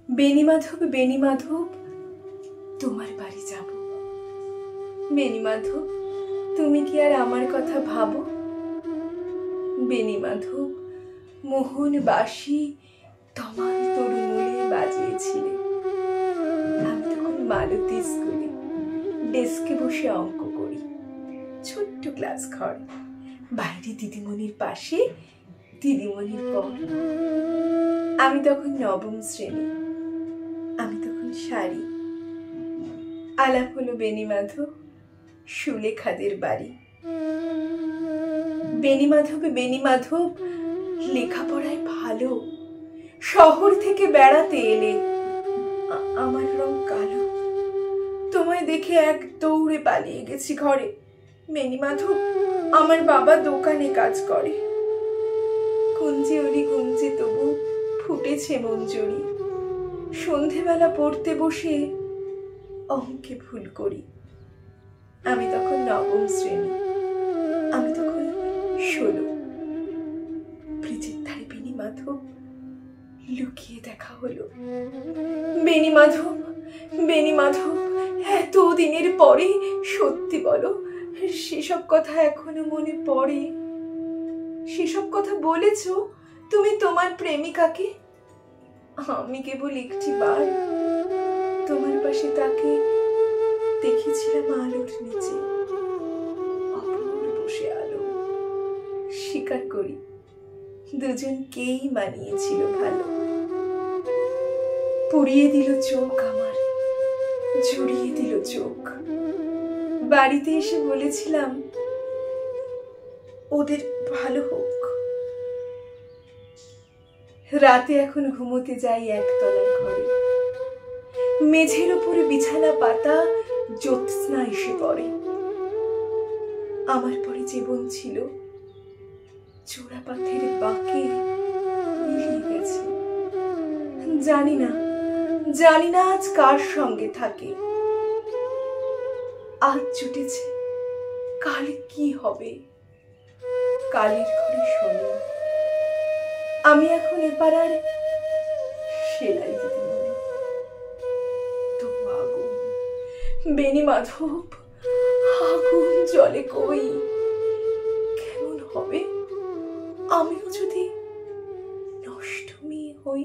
বেণীমাধব, বেণীমাধব, তোমার বাড়ি যাব। বেণীমাধব, তুমি কি আর আমার কথা ভাবো? বেণীমাধব, মোহন বাঁশি তমাল তরুমূলে বাজিয়েছিলে। আমি তখন মালতী স্কুলে ডেস্কে বসে অঙ্ক করি, ছোট্ট ক্লাস ঘর, বাইরে দিদিমণির পাশে, দিদিমণির পর। আমি তখন নবম শ্রেণী, আমি তখন শাড়ি। আলাপ হলো বেণীমাধব, সুলেখাদের বাড়ি। বেণীমাধব, বেণীমাধব, লেখাপড়ায় ভালো, শহর থেকে বেড়াতে এলে। আমার রং কালো, তোমায় দেখে এক দৌড়ে পালিয়ে গেছি ঘরে। বেণীমাধব, আমার বাবা দোকানে কাজ করে। কুঞ্চি ওরি কুঞ্চি তবু ফুটেছে মঞ্জুরি। সন্ধেবেলা পড়তে বসে অঙ্কে ভুল করি। আমি তখন নবম শ্রেণী, আমি তখন 16। ব্রিজের ধারে বেণীমাধব, লুকিয়ে দেখা হলো। বেণীমাধব, বেণীমাধব, এত দিনের পরে সত্যি বলো, সেসব কথা এখনো মনে পড়ে? সেসব কথা বলেছ তুমি তোমার প্রেমিকাকে? আমি কেবল একটি বার তোমার পাশে তাকে দেখেছিলাম আলোর নিচে, অপূর্ব বসে আলো। স্বীকার করি, দুজনকেই মানিয়েছিল ভালো। পুড়িয়ে দিল চোখ আমার, জুড়িয়ে দিল চোখ। বাড়িতে এসে বলেছিলাম ওদের ভালো হোক। রাতে এখন ঘুমোতে যাই একতলার ঘরে, মেঝের উপরে বিছানা পাতা, জ্যোৎস্না এসে পড়ে। আমার পরে জীবন ছিল চোরাপাথের বাঁকে মিলিয়ে গেছে। জানি না, জানি না আজ কার সঙ্গে থাকে। আজ জুটেছে, কাল কি হবে? কালের ঘরে শোনে। আমি এখন এপাড়ার সেলাই দিদিমণি। তবু আগুন, বেণীমাধব, আগুন জলে কই? কেমন হবে আমিও যদি নষ্ট মেয়ে হই?